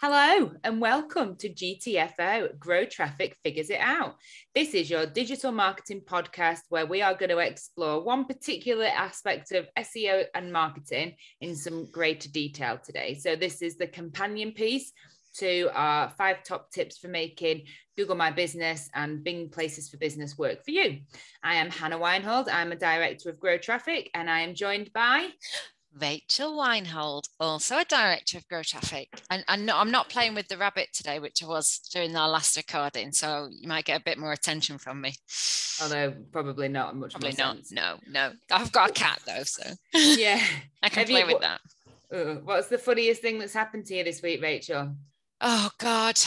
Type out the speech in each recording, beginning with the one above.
Hello and welcome to GTFO, Grow Traffic Figures It Out. This is your digital marketing podcast where we are going to explore one particular aspect of SEO and marketing in some greater detail today. So this is the companion piece to our 5 top tips for making Google My Business and Bing Places for Business work for you. I am Hannah Weinhold. I'm a director of Grow Traffic and I am joined by Rachel Weinhold, also a director of Grow Traffic. And no, I'm not playing with the rabbit today, which I was during our last recording, so you might get a bit more attention from me. Although probably not much Probably more not. sense. No. I've got a cat though, so yeah, I can play with that. What's the funniest thing that's happened to you this week, Rachel? Oh God.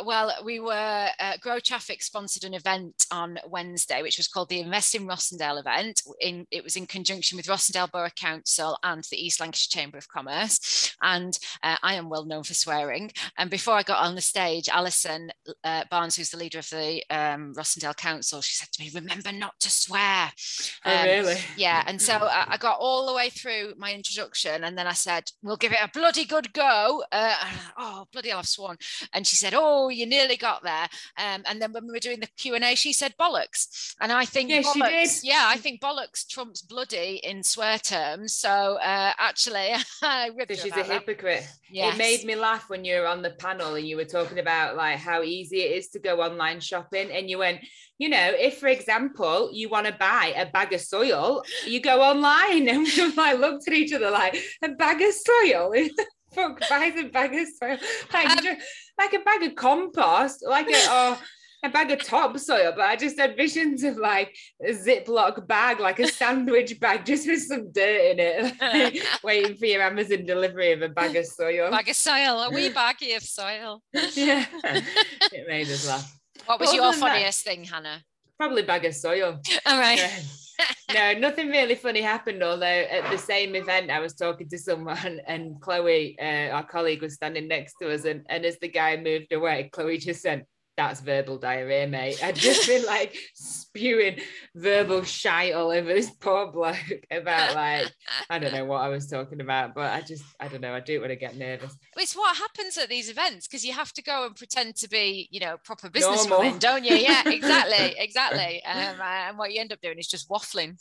Well, we were Grow Traffic sponsored an event on Wednesday, which was called the Invest in Rossendale event. It was in conjunction with Rossendale Borough Council and the East Lancashire Chamber of Commerce. And I am well known for swearing. And before I got on the stage, Alison Barnes, who's the leader of the Rossendale Council, she said to me, "Remember not to swear." Oh, really? Yeah. And so I got all the way through my introduction, and then I said, "We'll give it a bloody good go." Oh, bloody hell, I've sworn. And she said, "Oh, you nearly got there." And then when we were doing the Q&A, she said bollocks. And I think bollocks, she did. Yeah, I think bollocks trumps bloody in swear terms. So actually, I ribbed so her she's about a hypocrite. Yes. It made me laugh when you were on the panel and you were talking about like how easy it is to go online shopping, and you went, you know, if for example you want to buy a bag of soil, you go online. And we like looked at each other like, a bag of soil? Fuck buys a bag of soil? Like a bag of compost, like a bag of topsoil. But I just had visions of like a Ziploc bag, like a sandwich bag, just with some dirt in it, like, waiting for your Amazon delivery of a bag of soil. Bag of soil, a wee baggie of soil. Yeah, it made us laugh. What was your funniest thing, Hannah? Probably bag of soil. All right. No, nothing really funny happened, although at the same event I was talking to someone and Chloe, our colleague, was standing next to us, and as the guy moved away, Chloe just said, "That's verbal diarrhea, mate." I'd just been like spewing verbal shite all over this poor bloke about like, I don't know what I was talking about, but I don't know, I do it when I get nervous. It's what happens at these events, because you have to go and pretend to be, you know, proper businesswoman, don't you? Yeah, exactly. And what you end up doing is just waffling.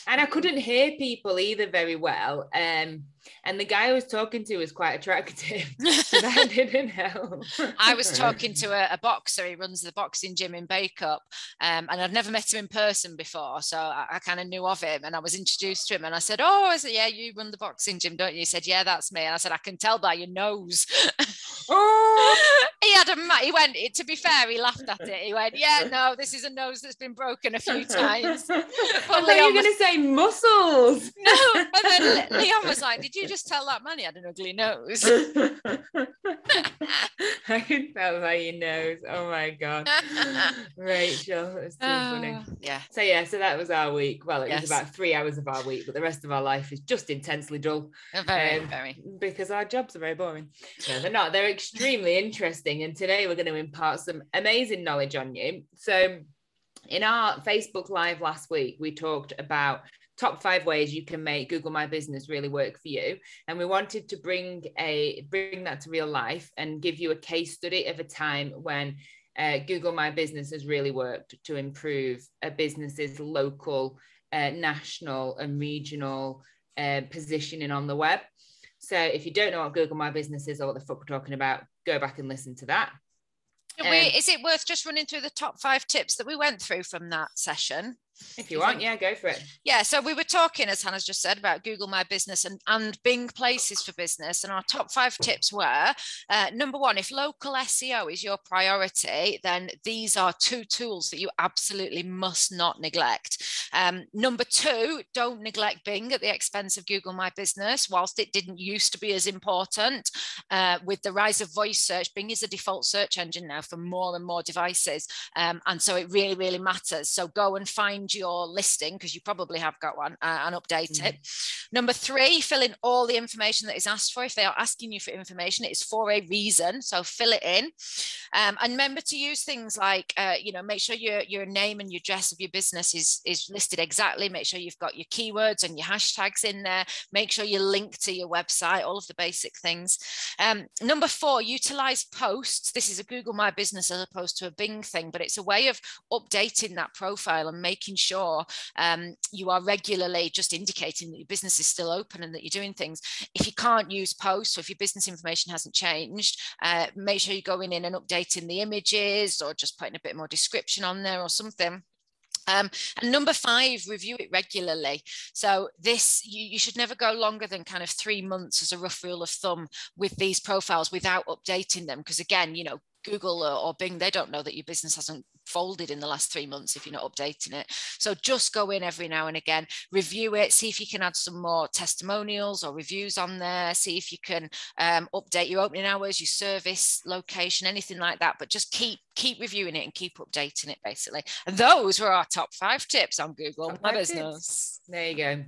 And I couldn't hear people either very well. And the guy I was talking to was quite attractive. So that didn't help. I was talking to a boxer. He runs the boxing gym in Bacup. And I'd never met him in person before. So I kind of knew of him. And I was introduced to him. And I said, "Oh," I said, "Yeah, you run the boxing gym, don't you?" He said, "Yeah, that's me." And I said, "I can tell by your nose." Oh. He went, to be fair, he laughed at it. He went, "Yeah, no, this is a nose that's been broken a few times." I thought you were going to say muscles. No, but then Leon was like, "Did you just tell that man he had an ugly nose?" I can tell by your nose. Oh my God. Rachel, that's too funny. Yeah. So that was our week. Well, it was about 3 hours of our week, but the rest of our life is just intensely dull. Very. Because our jobs are very boring. No, they're not. They're extremely interesting. And today we're going to impart some amazing knowledge on you. So in our Facebook Live last week, we talked about top 5 ways you can make Google My Business really work for you. And we wanted to bring that to real life and give you a case study of a time when Google My Business has really worked to improve a business's local, national and regional positioning on the web. So if you don't know what Google My Business is or what the fuck we're talking about, go back and listen to that. Is it worth just running through the top 5 tips that we went through from that session? If you want, yeah, go for it. Yeah, so we were talking, as Hannah's just said, about Google My Business and Bing Places for Business. And our top 5 tips were, number 1, if local SEO is your priority, then these are 2 tools that you absolutely must not neglect. Number 2, don't neglect Bing at the expense of Google My Business. Whilst it didn't used to be as important, with the rise of voice search, Bing is a default search engine now for more and more devices. And so it really, really matters. So go and find change your listing, because you probably have got one, and update it. Number 3, fill in all the information that is asked for. If they are asking you for information, it is for a reason, so fill it in. And remember to use things like, make sure your name and your address of your business is listed exactly. Make sure you've got your keywords and your hashtags in there. Make sure you link to your website, all of the basic things. Number 4, utilize posts. This is a Google My Business as opposed to a Bing thing, but it's a way of updating that profile and making sure you are regularly just indicating that your business is still open and that you're doing things. If you can't use posts, or if your business information hasn't changed, make sure you're going in and updating the images, or just putting a bit more description on there or something. And number 5, review it regularly. So this, you should never go longer than kind of 3 months as a rough rule of thumb with these profiles without updating them. Because again, Google or Bing, they don't know that your business hasn't folded in the last 3 months if you're not updating it. So just go in every now and again, review it, see if you can add some more testimonials or reviews on there, see if you can update your opening hours, your service location, anything like that. But just keep reviewing it and keep updating it, basically. And those were our top 5 tips on Google My Business. There you go.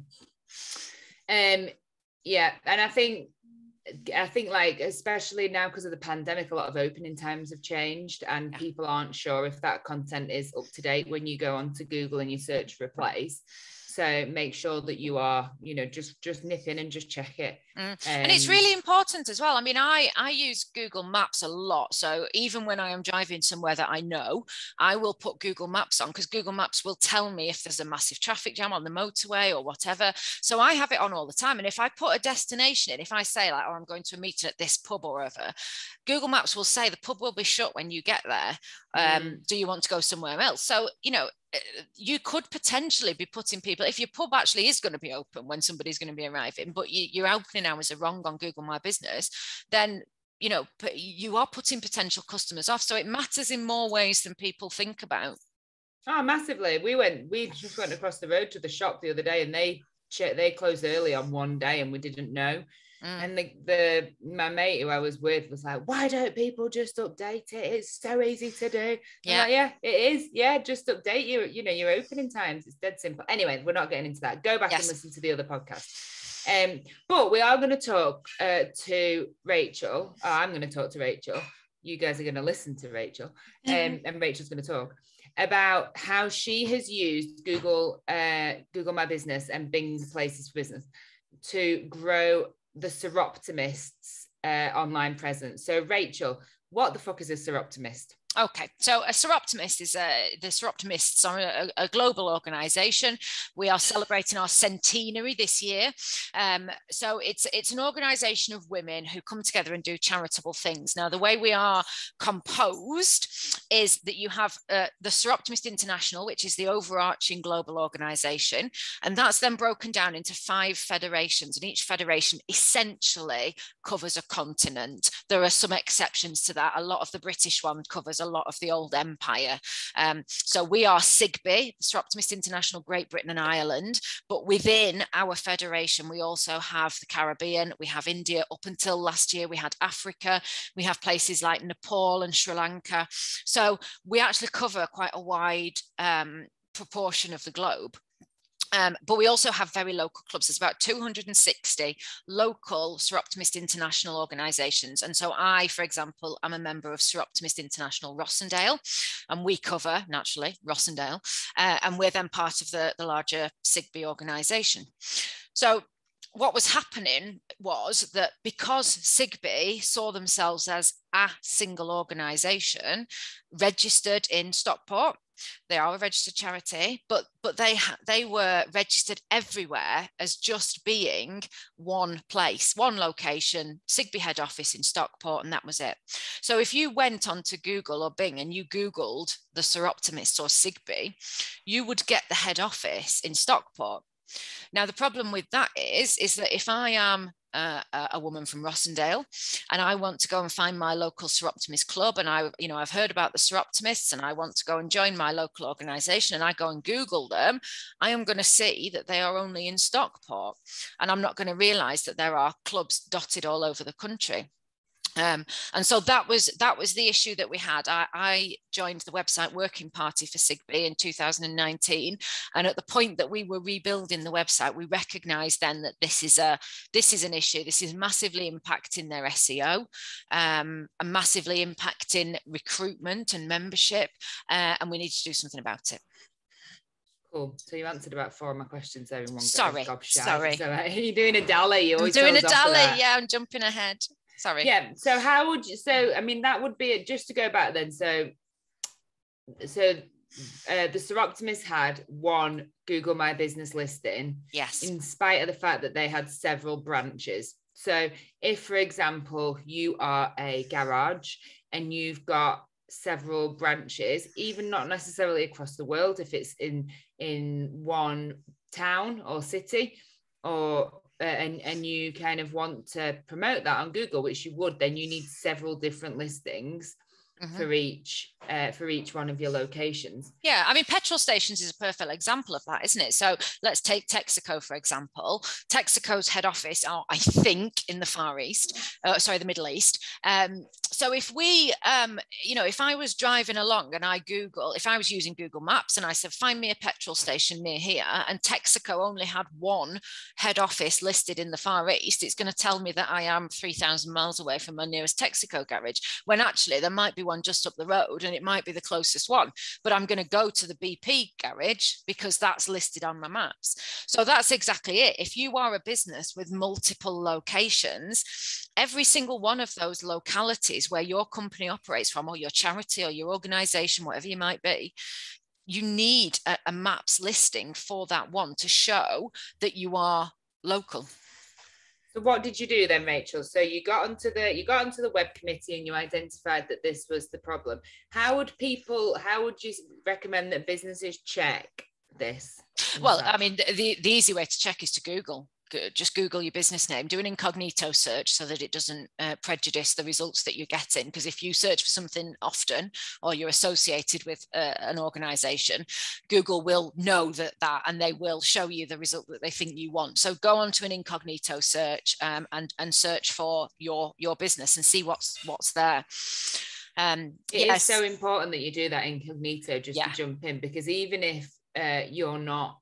Yeah, and I think like, especially now because of the pandemic, a lot of opening times have changed, and people aren't sure if that content is up to date when you go onto Google and you search for a place. So make sure that you are, just nip in and just check it. And it's really important as well. I mean, I use Google Maps a lot. So even when I am driving somewhere that I know, I will put Google Maps on, because Google Maps will tell me if there's a massive traffic jam on the motorway or whatever. So I have it on all the time. And if I put a destination in, if I say like, I'm going to a meeting at this pub or whatever, Google Maps will say the pub will be shut when you get there. Do you want to go somewhere else? So, you could potentially be putting people, if your pub actually is going to be open when somebody's going to be arriving, but your opening hours are wrong on Google My Business, then you are putting potential customers off. So it matters in more ways than people think about. Oh, massively. We just went across the road to the shop the other day, and they closed early on one day, and we didn't know. And my mate who I was with was like, why don't people just update it? It's so easy to do. Yeah, like, yeah, it is. Yeah, just update your opening times. It's dead simple. Anyway, we're not getting into that. Go back and listen to the other podcast. But we are going to talk to Rachel. Oh, I'm going to talk to Rachel. You guys are going to listen to Rachel. And Rachel's going to talk about how she has used Google My Business and Bing Places for Business to grow the Soroptimists online presence. So Rachel, what the fuck is a Soroptimist? Okay, so a Soroptimist is the Soroptimists are a global organization. We are celebrating our centenary this year. So it's an organization of women who come together and do charitable things. Now, the way we are composed is that you have the Soroptimist International, which is the overarching global organization, and that's then broken down into 5 federations, and each federation essentially covers a continent. There are some exceptions to that. A lot of the British one covers a lot of the old empire. So we are SIGBI, Soroptimist International, Great Britain and Ireland, but within our federation, we also have the Caribbean, we have India. Up until last year, we had Africa, we have places like Nepal and Sri Lanka. So we actually cover quite a wide proportion of the globe. But we also have very local clubs. There's about 260 local Soroptimist International organisations. And so I, for example, am a member of Soroptimist International Rossendale, and we cover, naturally, Rossendale, and we're then part of the larger SIGBI organisation. So what was happening was that because SIGBI saw themselves as a single organisation registered in Stockport, they are a registered charity, but they were registered everywhere as just being one place, one location, SIGBI head office in Stockport, and that was it. So if you went onto Google or Bing and you Googled the Soroptimists or SIGBI, you would get the head office in Stockport. Now, the problem with that is that if I am a woman from Rossendale and I want to go and find my local Soroptimist club, and I've heard about the Soroptimists and I want to go and join my local organisation, and I go and Google them, I am going to see that they are only in Stockport, and I'm not going to realise that there are clubs dotted all over the country. And so that was the issue that we had. I joined the website working party for Sigbee in 2019, and at the point that we were rebuilding the website, we recognised then that this is an issue. This is massively impacting their SEO, and massively impacting recruitment and membership, and we need to do something about it. Cool. So you answered about 4 of my questions there in one go. Sorry. So you're doing a dally. I'm doing a dally. Yeah, I'm jumping ahead. Sorry. Yeah. So how would you? So I mean, that would be it. Just to go back then. So the Soroptimists had one Google My Business listing. Yes. In spite of the fact that they had several branches. So if, for example, you are a garage and you've got several branches, even not necessarily across the world, if it's in one town or city, or and you kind of want to promote that on Google, which you would, then you need several different listings for each one of your locations. Yeah, I mean, petrol stations is a perfect example of that, isn't it? So let's take Texaco, for example. Texaco's head office are, I think, in the the Middle East. So if we, if I was driving along and if I was using Google Maps and I said, find me a petrol station near here, and Texaco only had one head office listed in the Far East, it's going to tell me that I am 3,000 miles away from my nearest Texaco garage, when actually there might be one just up the road and it might be the closest one, but I'm going to go to the BP garage because that's listed on my maps. So that's exactly it. If you are a business with multiple locations, every single one of those localities where your company operates from, or your charity or your organization, whatever you might be, you need a maps listing for that one to show that you are local. So what did you do then, Rachel? So you got onto the web committee and you identified that this was the problem. How would you recommend that businesses check this? Well, I mean, the easy way to check is to Google. Just Google your business name, do an incognito search so that it doesn't prejudice the results that you're getting. Because if you search for something often, or you're associated with an organization, Google will know that and they will show you the result that they think you want. So go on to an incognito search and search for your business and see what's there. It is so important that you do that incognito, just to jump in, because even if you're not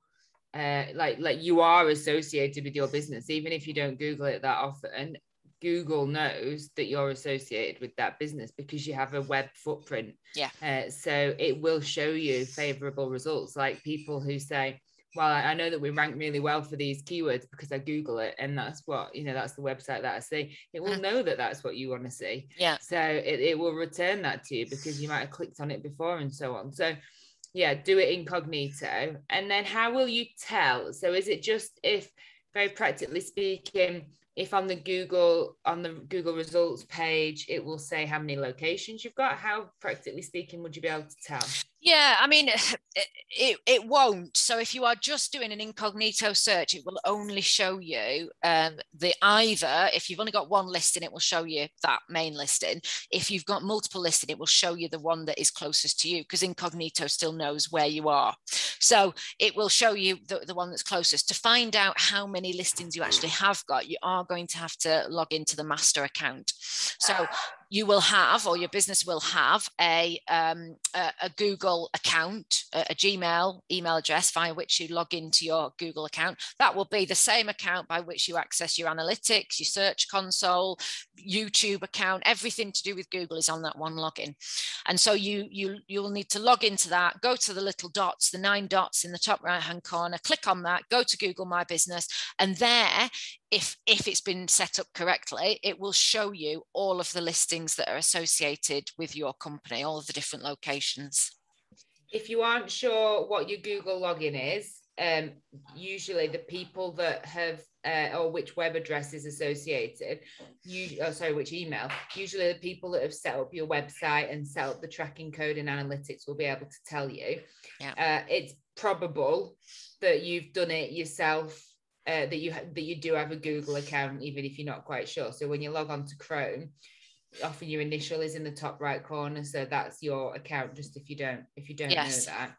like you are associated with your business, even if you don't Google it that often, Google knows that you're associated with that business because you have a web footprint. So it will show you favorable results, like people who say, well, I know that we rank really well for these keywords because I Google it, and that's what, that's the website that I see. It will know that that's what you want to see. So it will return that to you because you might have clicked on it before and so on. So do it incognito. And then how will you tell? So is it just, if very practically speaking, if on the Google results page, it will say how many locations you've got, how practically speaking would you be able to tell? Yeah, I mean, it won't. So if you are just doing an incognito search, it will only show you if you've only got one listing, it will show you that main listing. If you've got multiple listing, it will show you the one that is closest to you, because incognito still knows where you are. So it will show you the one that's closest. To find out how many listings you actually have got, you are going to have to log into the master account. So you will have, or your business will have, a Google account, a Gmail email address via which you log into your Google account. That will be the same account by which you access your analytics, your search console, YouTube account. Everything to do with Google is on that one login. And so you'll need to log into that, go to the little dots, the 9 dots in the top right hand corner, click on that, go to Google My Business, and there, if it's been set up correctly, it will show you all of the listings that are associated with your company, all of the different locations. If you aren't sure what your Google login is, usually the people that have or which web address is associated, which email, usually the people that have set up your website and set up the tracking code and analytics will be able to tell you. It's probable that you've done it yourself, that you do have a Google account, even if you're not quite sure. So when you log on to Chrome, often your initial is in the top right corner, so that's your account, just if you don't know that.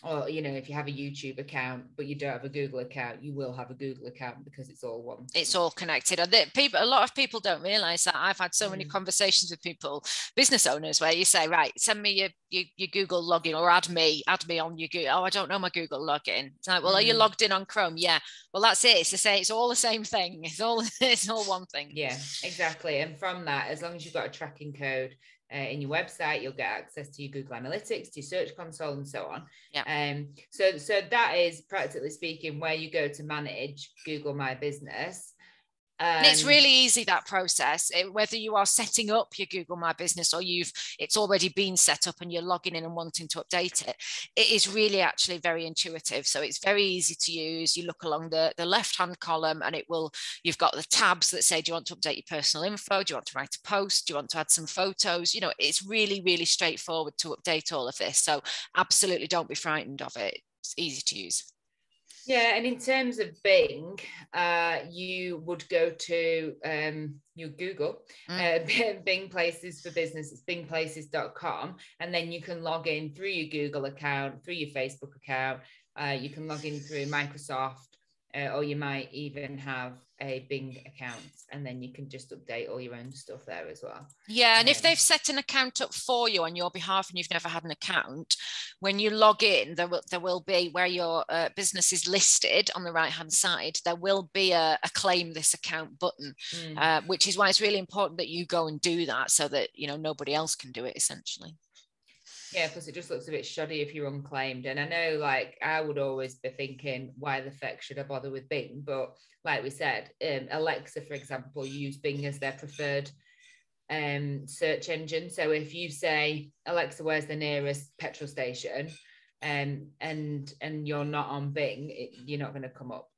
or, you know, if you have a YouTube account but you don't have a Google account, you will have a Google account because it's all one thing. It's all connected. And people, a lot of people don't realize that. I've had so many conversations with people, business owners, where you say, right, send me your Google login, or add me on your Google. Oh, I don't know my Google login. It's like, well, are you logged in on Chrome? Yeah. Well, that's it. It's to say it's all the same thing. It's all one thing. Yeah, exactly. And from that, as long as you've got a tracking code in your website, you'll get access to your Google Analytics, to your Search Console, and so on. Yeah. So that is, practically speaking, where you go to manage Google My Business. And it's really easy, that process, whether you are setting up your Google My Business or it's already been set up and you're logging in and wanting to update it. It is really actually very intuitive. So it's very easy to use. You look along the left-hand column and you've got the tabs that say, do you want to update your personal info? Do you want to write a post? Do you want to add some photos? You know, it's really, really straightforward to update all of this. So absolutely don't be frightened of it. It's easy to use. Yeah, and in terms of Bing, you would go to your Google, Bing Places for Business. It's bingplaces.com, and then you can log in through your Google account, through your Facebook account. You can log in through Microsoft, or you might even have a Bing account, and then you can just update all your own stuff there as well. Yeah, and if they've set an account up for you on your behalf and you've never had an account, when you log in, there will be, where your business is listed on the right-hand side, there will be a claim this account button, which is why it's really important that you go and do that, so that, you know, nobody else can do it, essentially. Yeah, plus it just looks a bit shoddy if you're unclaimed. And I know, like, I would always be thinking, why the feck should I bother with Bing? But like we said, Alexa, for example, use Bing as their preferred search engine. So if you say, Alexa, where's the nearest petrol station, and you're not on Bing, you're not going to come up.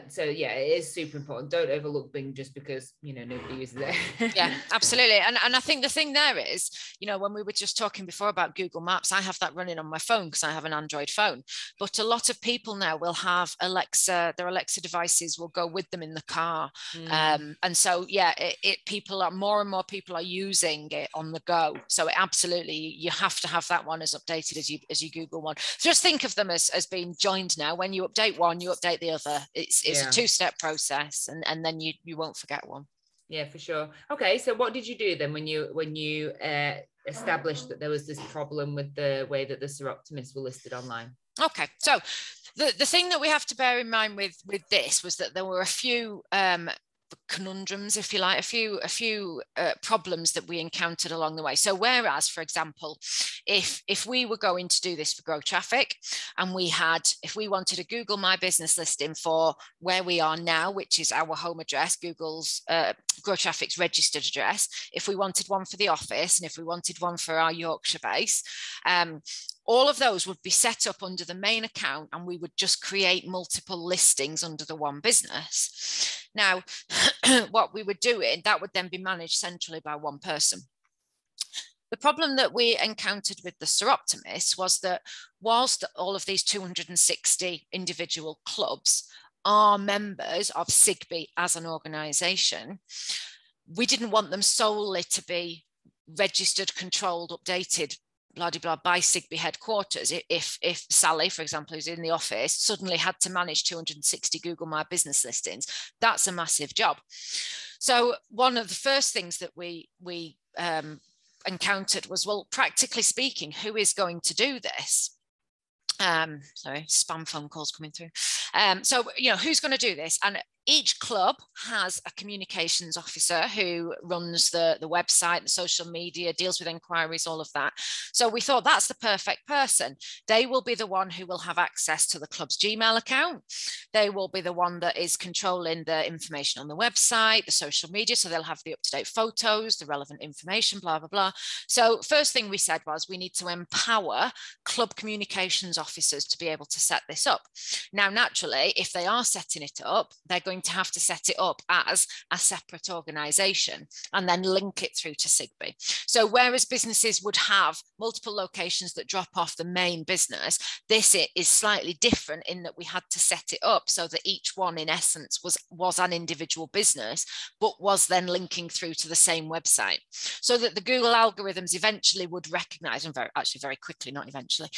So yeah, it is super important. Don't overlook Bing just because, you know, nobody uses it. Yeah, absolutely. And I think the thing there is, you know, when we were just talking before about Google Maps, I have that running on my phone because I have an Android phone. But a lot of people now will have Alexa, their Alexa devices will go with them in the car. And so, yeah, more and more people are using it on the go. So absolutely, you have to have that one as updated as you Google one. So just think of them as being joined now. When you update one, you update the other. It's a two-step process, and then you won't forget one. Yeah, for sure. Okay, so what did you do then when you established that there was this problem with the way that the Soroptimists were listed online? Okay, so the thing that we have to bear in mind with this was that there were a few conundrums, if you like, a few problems that we encountered along the way. So whereas, for example, if we were going to do this for Grow Traffic, and if we wanted a Google My Business listing for where we are now, which is our home address, Google's Grow Traffic's registered address, if we wanted one for the office, and if we wanted one for our Yorkshire base, all of those would be set up under the main account, and we would just create multiple listings under the one business. Now, what we were doing, that would then be managed centrally by one person. The problem that we encountered with the Soroptimists was that whilst all of these 260 individual clubs are members of SIGBI as an organisation, we didn't want them solely to be registered, controlled, updated, blah, blah, blah, by SIGBI headquarters. If Sally, for example, who's in the office, suddenly had to manage 260 Google My Business listings, that's a massive job. So one of the first things that we encountered was, well, practically speaking, who is going to do this? Sorry, spam phone calls coming through. So, you know, who's going to do this? And each club has a communications officer who runs the website, the social media, deals with inquiries, all of that. So we thought that's the perfect person. They will be the one who will have access to the club's Gmail account. They will be the one that is controlling the information on the website, the social media. So they'll have the up-to-date photos, the relevant information, blah, blah, blah. So first thing we said was we need to empower club communications officers to be able to set this up. Now, naturally, if they are setting it up, they're going going to have to set it up as a separate organization and then link it through to Zigbee. So whereas businesses would have multiple locations that drop off the main business, this is slightly different in that we had to set it up so that each one in essence was an individual business, but was then linking through to the same website, so that the Google algorithms eventually would recognize, and very quickly, not eventually,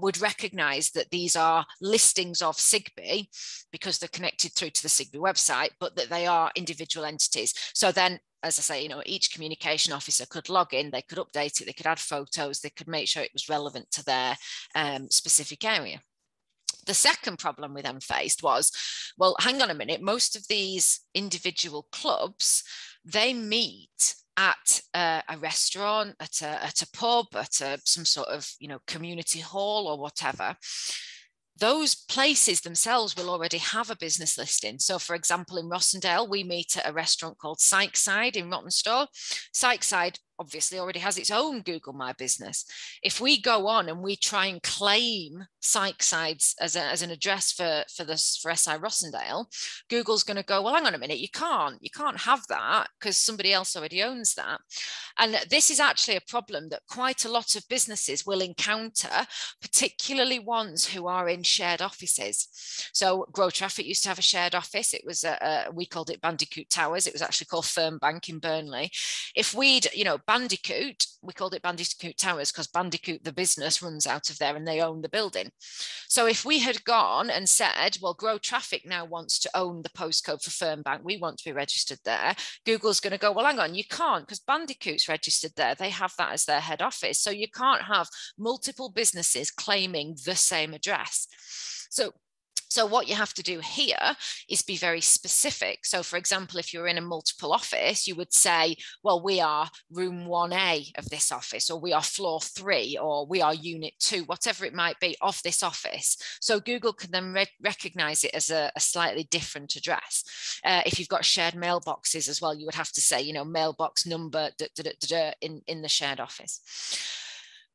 would recognize that these are listings of Zigbee because they're connected through to the Zigbee website, but that they are individual entities. So then, as I say, you know, each communication officer could log in, they could update it, they could add photos, they could make sure it was relevant to their specific area. The second problem we then faced was, well, hang on a minute, most of these individual clubs, they meet at a restaurant, at a pub, at some sort of, you know, community hall or whatever. Those places themselves will already have a business listing. So for example, in Rossendale, we meet at a restaurant called Sykeside in Rawtenstall. Sykeside obviously already has its own Google My Business. If we go on and we try and claim Sykeside's as an address for SI Rossendale, Google's going to go, well, hang on a minute, you can't have that because somebody else already owns that. And this is actually a problem that quite a lot of businesses will encounter, particularly ones who are in shared offices. So Grow Traffic used to have a shared office. It was we called it Bandicoot Towers. It was actually called Fernbank in Burnley. If we'd, you know, Bandicoot, we called it Bandicoot Towers because Bandicoot, the business, runs out of there and they own the building. So if we had gone and said, well, Grow Traffic now wants to own the postcode for Fernbank, we want to be registered there, Google's going to go, well, hang on, you can't because Bandicoot's registered there. They have that as their head office. So you can't have multiple businesses claiming the same address. So what you have to do here is be very specific. So for example, if you're in a multiple office, you would say, well, we are room 1A of this office, or we are floor 3, or we are unit 2, whatever it might be of this office. So Google can then recognize it as a slightly different address. If you've got shared mailboxes as well, you would have to say, you know, mailbox number in the shared office.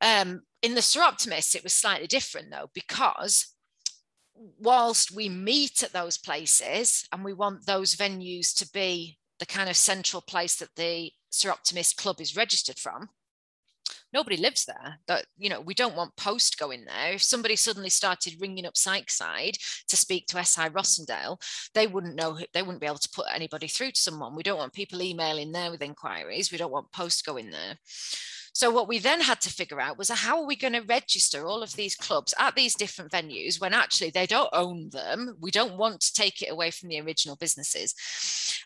In the Soroptimists, it was slightly different though, because whilst we meet at those places and we want those venues to be the kind of central place that the Soroptimist Club is registered from, nobody lives there. That, you know, we don't want post going there. If somebody suddenly started ringing up Sykeside to speak to SI Rossendale, they wouldn't know, they wouldn't be able to put anybody through to someone. We don't want people emailing there with inquiries. We don't want post going there. So what we then had to figure out was how are we going to register all of these clubs at these different venues when actually they don't own them. We don't want to take it away from the original businesses.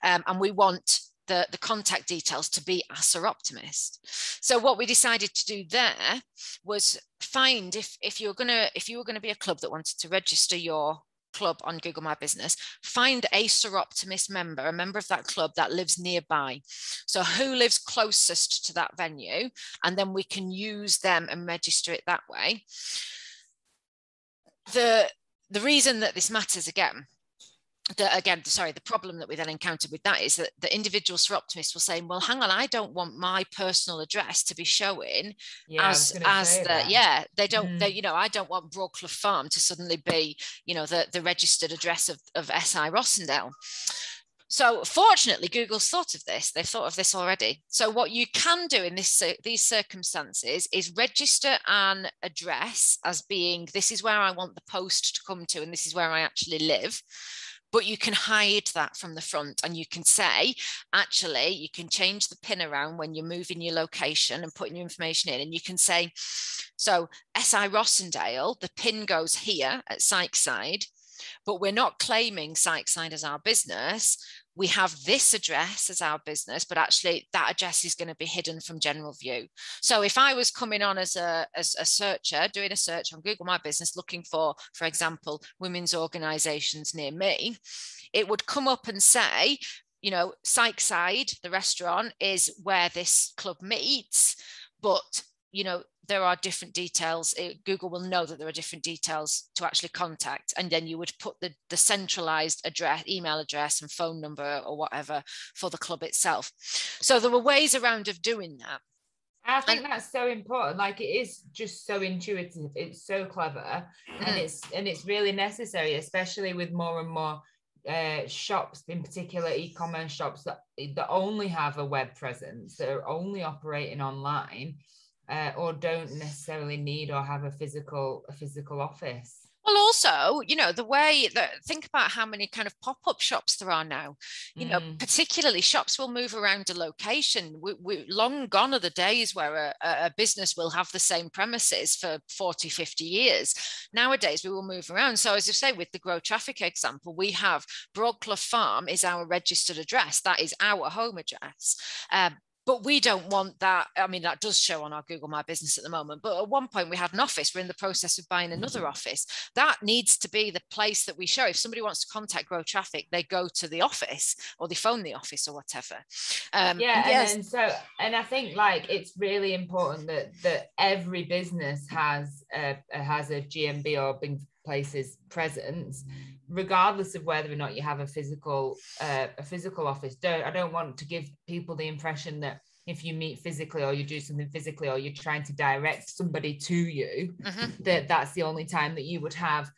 And we want the contact details to be a Soroptimist. So what we decided to do there was find if you were going to be a club that wanted to register your club on Google My Business, find a Soroptimist member, a member of that club that lives nearby. So who lives closest to that venue, and then we can use them and register it that way. The reason that this matters the problem that we then encountered with that is that the individual Soroptimists were saying, well, hang on, I don't want my personal address to be showing they don't, you know, I don't want Broadclough Farm to suddenly be, you know, the registered address of SI Rossendale. So fortunately, Google's thought of this. They've thought of this already. So what you can do in these circumstances is register an address as being, this is where I want the post to come to, and this is where I actually live. But you can hide that from the front, and you can say, actually, you can change the pin around when you're moving your location and putting your information in. And you can say, so SI Rossendale, the pin goes here at Sykeside, but we're not claiming Sykeside as our business. We have this address as our business, but actually that address is going to be hidden from general view. So if I was coming on as a searcher, doing a search on Google My Business, looking for example, women's organizations near me, it would come up and say, you know, Sykeside, the restaurant, is where this club meets, but you know, there are different details. Google will know that there are different details to actually contact. And then you would put the centralized address, email address and phone number or whatever for the club itself. So there were ways around of doing that. I think that's so important. Like, it is just so intuitive. It's so clever, and it's really necessary, especially with more and more shops, in particular e-commerce shops that only have a web presence, that are only operating online, or don't necessarily need or have a physical office. Well, also, you know, the way that, think about how many kind of pop-up shops there are now, you know, particularly shops will move around a location. We long gone are the days where a business will have the same premises for 40, 50 years. Nowadays, we will move around. So as you say, with the Grow Traffic example, we have Broadclough Farm is our registered address. That is our home address. But we don't want that. I mean, that does show on our Google My Business at the moment. But at one point we had an office. We're in the process of buying another office. That needs to be the place that we show. If somebody wants to contact Grow Traffic, they go to the office or they phone the office or whatever. And I think like it's really important that every business has a GMB or Big Places presence, regardless of whether or not you have a physical office. I don't want to give people the impression that if you meet physically or you do something physically or you're trying to direct somebody to you, that's the only time that you would have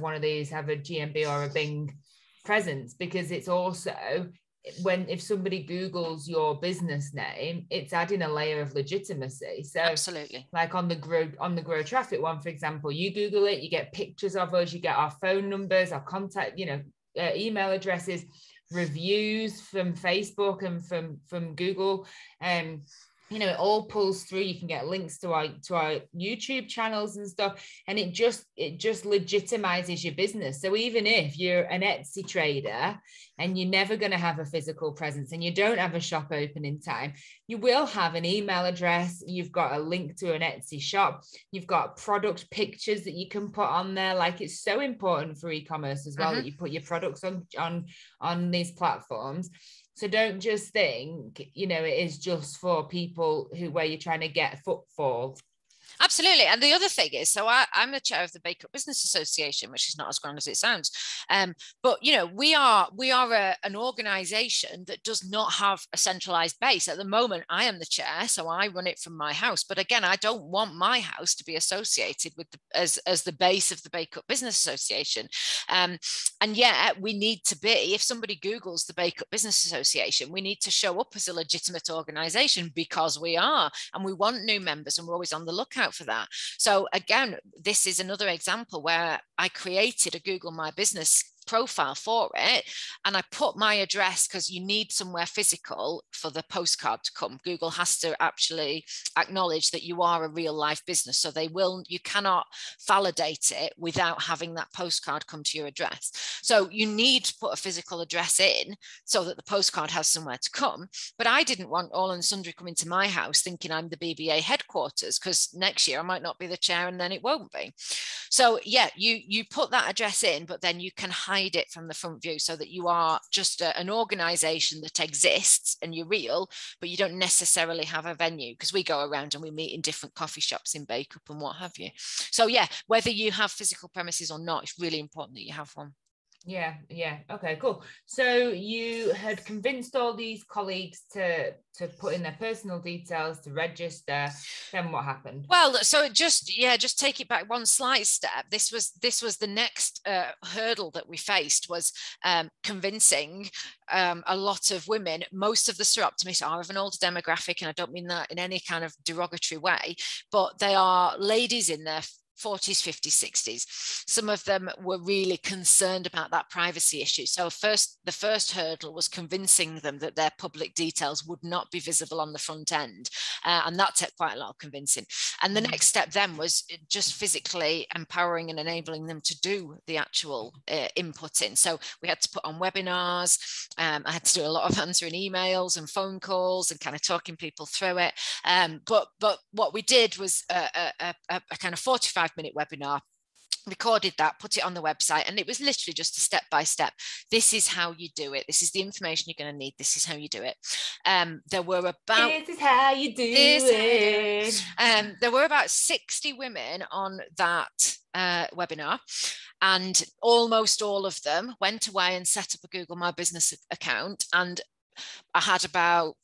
one of these, have a GMB or a Bing presence, because it's also, if somebody Googles your business name, it's adding a layer of legitimacy. So absolutely, like on the Grow Traffic one, for example, you Google it, you get pictures of us, you get our phone numbers, our contact, email addresses, reviews from Facebook and from Google. It all pulls through. You can get links to our YouTube channels and stuff, and it just legitimizes your business. So even if you're an Etsy trader and you're never going to have a physical presence and you don't have a shop opening time, you will have an email address. You've got a link to an Etsy shop. You've got product pictures that you can put on there. Like, it's so important for e-commerce as well that you put your products on these platforms. So don't just think, it is just for people where you're trying to get footfall. Absolutely. And the other thing is, so I'm the chair of the Bake Up Business Association, which is not as grand as it sounds. But, we are an organisation that does not have a centralised base. At the moment, I am the chair, so I run it from my house. But again, I don't want my house to be associated with as the base of the Bake Up Business Association. And yet we need to be, if somebody Googles the Bake Up Business Association, we need to show up as a legitimate organisation, because we are, and we want new members, and we're always on the lookout for that. So again, this is another example where I created a Google My Business profile for it, and I put my address, because you need somewhere physical for the postcard to come. Google has to actually acknowledge that you are a real life business, so you cannot validate it without having that postcard come to your address. So you need to put a physical address in so that the postcard has somewhere to come. But I didn't want all and sundry coming to my house thinking I'm the BBA headquarters, because next year I might not be the chair and then it won't be. So yeah, you put that address in, but then you can hide it from the front view so that you are just an organization that exists and you're real, but you don't necessarily have a venue, because we go around and we meet in different coffee shops in Bake Up and what have you. So yeah, whether you have physical premises or not, it's really important that you have one. Yeah. Okay, cool. So you had convinced all these colleagues to put in their personal details to register. Then what happened? Well, so just take it back one slight step. This was the next hurdle that we faced, was convincing a lot of women. Most of the Soroptimists are of an older demographic, and I don't mean that in any kind of derogatory way, but they are ladies in their 40s, 50s, 60s. Some of them were really concerned about that privacy issue. So the first hurdle was convincing them that their public details would not be visible on the front end. And that took quite a lot of convincing. And the next step then was just physically empowering and enabling them to do the actual inputting. So we had to put on webinars. I had to do a lot of answering emails and phone calls and kind of talking people through it. But what we did was a kind of 45-minute webinar, recorded that, put it on the website, and it was literally just a step-by-step. This is how you do it. This is the information you're going to need. This is how you do it. There were about... This is how you do it. There were about 60 women on that webinar, and almost all of them went away and set up a Google My Business account, and I had about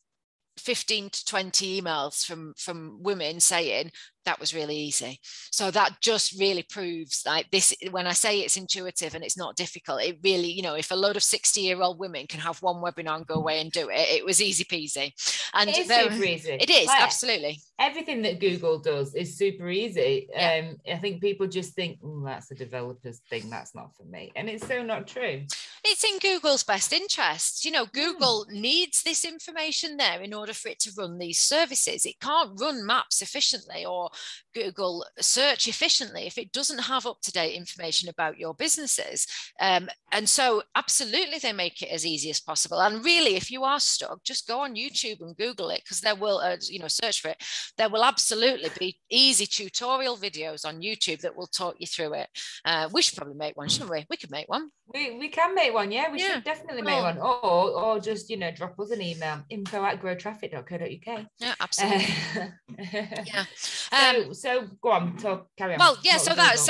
15 to 20 emails from women saying that was really easy. So that just really proves, like, this, when I say it's intuitive and it's not difficult, it really, you know, if a load of 60-year-old women can have one webinar and go away and do it, it was easy peasy. And it is super easy. It is, like, absolutely. Everything that Google does is super easy. Yeah. I think people just think, that's a developer's thing, that's not for me. And it's so not true. It's in Google's best interests. You know, Google needs this information there in order for it to run these services. It can't run maps efficiently or Google search efficiently if it doesn't have up-to-date information about your businesses. And so absolutely they make it as easy as possible. And really, if you are stuck, just go on YouTube and Google it, because there will, you know, search for it. There will absolutely be easy tutorial videos on YouTube that will talk you through it. We should probably make one, shouldn't we? We could make one. We can make one, yeah. We should definitely make one, or just, you know, drop us an email, info@growtraffic.co.uk. Yeah, absolutely. Yeah. So go on, carry on. Well, yeah. So that's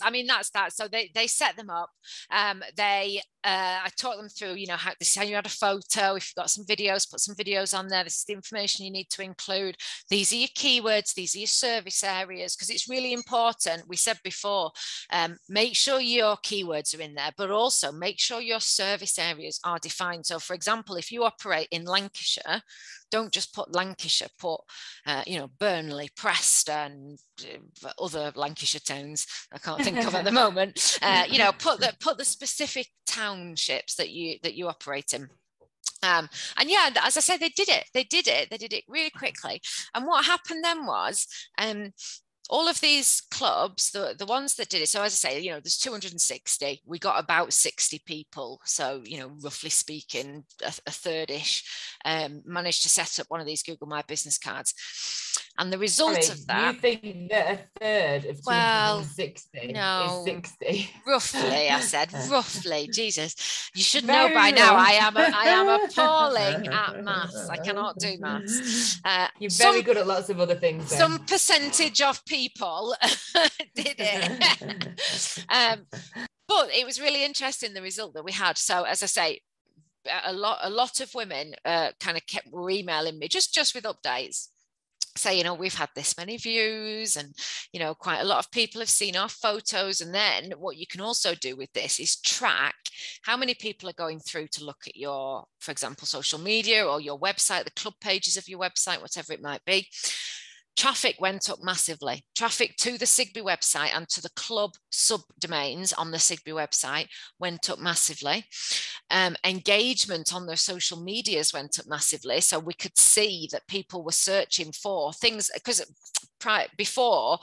I mean, that's that. So they set them up. I taught them through, you know, how this is how you add a photo. If you've got some videos, put some videos on there. This is the information you need to include. These are your keywords. These are your service areas, because it's really important. We said before, make sure your keywords are in there, but also make sure your service areas are defined. So, for example, if you operate in Lancashire, don't just put Lancashire, put, you know, Burnley, Preston, other Lancashire towns I can't think of at the moment. You know, put the specific townships that you operate in. And yeah, as I said, they did it really quickly. And what happened then was, all of these clubs, the ones that did it, so as I say, you know, there's 260, we got about 60 people, so, you know, roughly speaking, a third-ish managed to set up one of these Google My Business cards. And the result of that, you think that a third of 260 is 60? Roughly, I said, roughly. Jesus, you should know by now. I am appalling at maths. I cannot do maths. You're very good at lots of other things. Then. Some percentage of people did it. But it was really interesting, the result that we had. So, as I say, a lot of women kind of were emailing me just with updates. Say, you know, we've had this many views, and, you know, quite a lot of people have seen our photos. And then what you can also do with this is track how many people are going through to look at your, for example, social media or your website, the club pages of your website, whatever it might be. Traffic went up massively. Traffic to the Sigby website and to the club subdomains on the Sigby website went up massively. Engagement on their social medias went up massively. So we could see that people were searching for things, because before,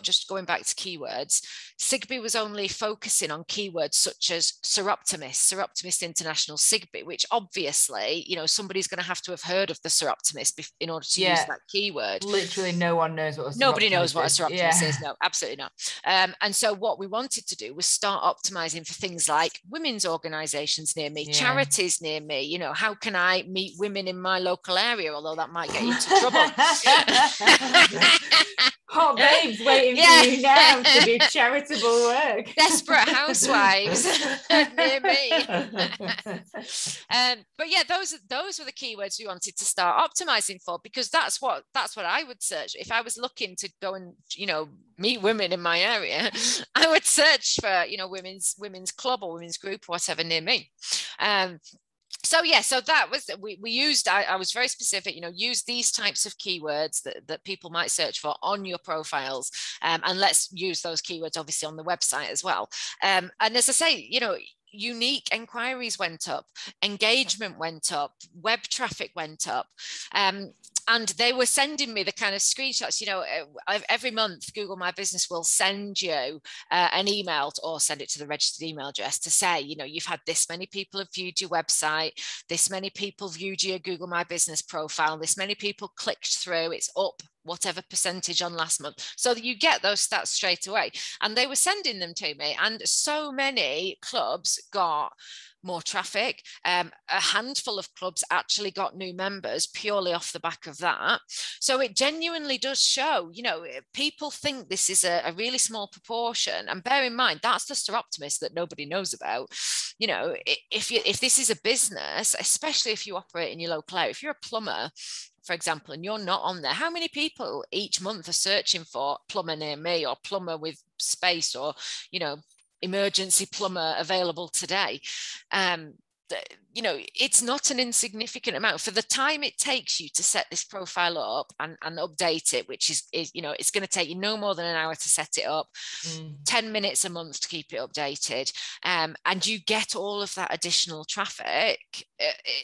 just going back to keywords, Sigby was only focusing on keywords such as Soroptimists International Sigby, which obviously, you know, somebody's going to have heard of the Soroptimists in order to use that keyword. Literally no one knows what a Soroptimist Nobody knows what a Soroptimist is. No, absolutely not. And so what we wanted to do was start optimizing for things like women's organizations near me, charities near me. You know, how can I meet women in my local area, although that might get you into trouble. Hot babes waiting for you now to do charitable work. Desperate housewives near me. But yeah, those were the keywords we wanted to start optimizing for, because that's what I would search if I was looking to go and, you know, meet women in my area. I would search for, you know, women's club or women's group or whatever near me. So yeah, so that was, we used, I was very specific, you know, use these types of keywords that people might search for on your profiles, and let's use those keywords obviously on the website as well. And as I say, you know, unique inquiries went up, engagement went up, web traffic went up. And they were sending me the kind of screenshots, you know, every month Google My Business will send you an email or send it to the registered email address to say, you know, you've had this many people have viewed your website, this many people viewed your Google My Business profile, this many people clicked through, it's up whatever percentage on last month, so that you get those stats straight away. And they were sending them to me, and so many clubs got more traffic. A handful of clubs actually got new members purely off the back of that. So it genuinely does show, you know, people think this is a really small proportion, and bear in mind that's the Soroptimists that nobody knows about. You know, if this is a business, especially if you operate in your local area, if you're a plumber, for example, and you're not on there, how many people each month are searching for plumber near me, or plumber with space, or, you know, emergency plumber available today? You know, it's not an insignificant amount for the time it takes you to set this profile up and update it, which is, you know, it's going to take you no more than an hour to set it up, 10 minutes a month to keep it updated, and you get all of that additional traffic,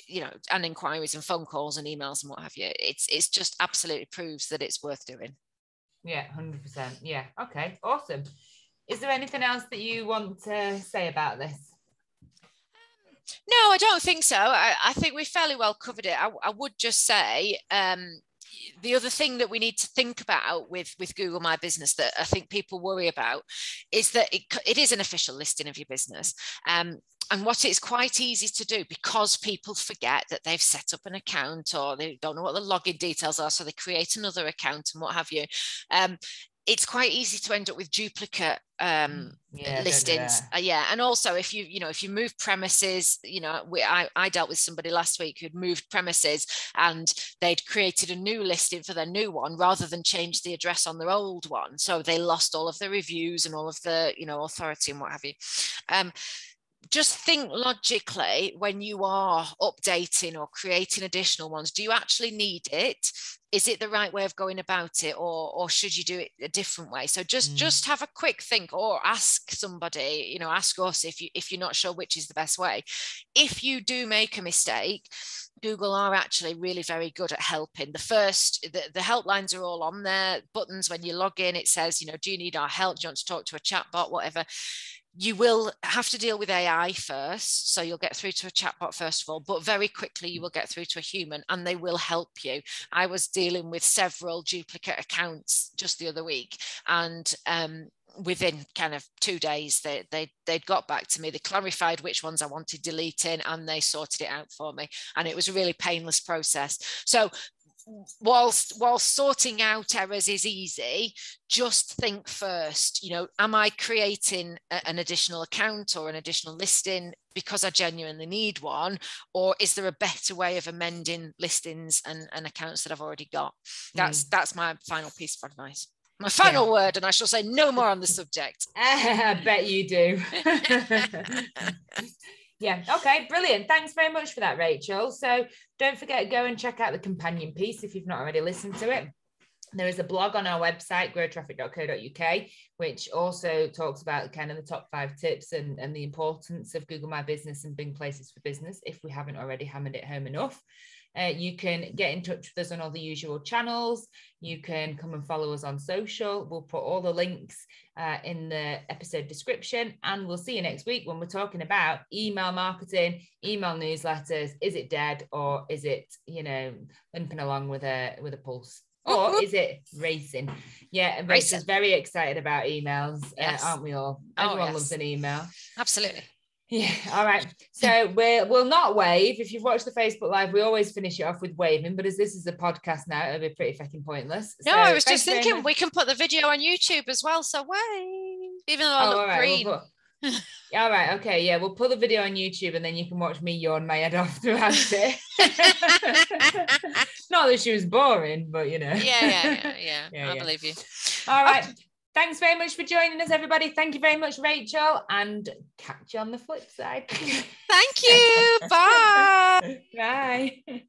you know, and inquiries and phone calls and emails and what have you. It's just absolutely proves that it's worth doing. Yeah, 100%. Yeah. Okay, awesome. Is there anything else that you want to say about this? No, I don't think so. I think we fairly well covered it. I would just say the other thing that we need to think about with Google My Business that I think people worry about is that it is an official listing of your business. And what it's quite easy to do, because people forget that they've set up an account, or they don't know what the login details are, so they create another account and what have you. It's quite easy to end up with duplicate listings. And also if you move premises, you know, I dealt with somebody last week who'd moved premises and they'd created a new listing for their new one rather than change the address on their old one, so they lost all of the reviews and all of the, you know, authority and what have you. Just think logically when you are updating or creating additional ones. Do you actually need it? Is it the right way of going about it, or should you do it a different way? So just have a quick think, or ask somebody, you know, ask us if you're not sure which is the best way. If you do make a mistake, Google are actually really very good at helping. The helplines are all on there. Buttons when you log in, it says, you know, do you need our help? Do you want to talk to a chatbot? Whatever. You will have to deal with AI first, so you'll get through to a chatbot first of all, but very quickly you will get through to a human and they will help you. I was dealing with several duplicate accounts just the other week, and within kind of 2 days they'd got back to me. They clarified which ones I wanted deleting and they sorted it out for me, and it was a really painless process. So whilst sorting out errors is easy, just think first, you know, am I creating an additional account or an additional listing because I genuinely need one, or is there a better way of amending listings and accounts that I've already got? That's my final piece of advice. My final word, and I shall say no more on the subject. I bet you do. Yeah, okay, brilliant. Thanks very much for that, Rachel. So don't forget, go and check out the companion piece if you've not already listened to it. There is a blog on our website, growtraffic.co.uk, which also talks about kind of the top 5 tips and the importance of Google My Business and Bing Places for Business, if we haven't already hammered it home enough. You can get in touch with us on all the usual channels. You can come and follow us on social. We'll put all the links in the episode description, and we'll see you next week when we're talking about email marketing, email newsletters. Is it dead, or is it, you know, limping along with a pulse? Or is it racing? Yeah, Rachel's very excited about emails, aren't we all? Everyone loves an email. Absolutely. Yeah, all right. So we'll not wave. If you've watched the Facebook Live, we always finish it off with waving, but as this is a podcast now, it'll be pretty fucking pointless. No, I was just thinking we can put the video on YouTube as well, so wave, even though I look green. All right, okay, yeah, we'll put the video on YouTube and then you can watch me yawn my head off throughout it. Not that she was boring, but you know. Yeah. I believe you. All right. Okay. Thanks very much for joining us, everybody. Thank you very much, Rachel, and catch you on the flip side. Thank you. Bye. Bye.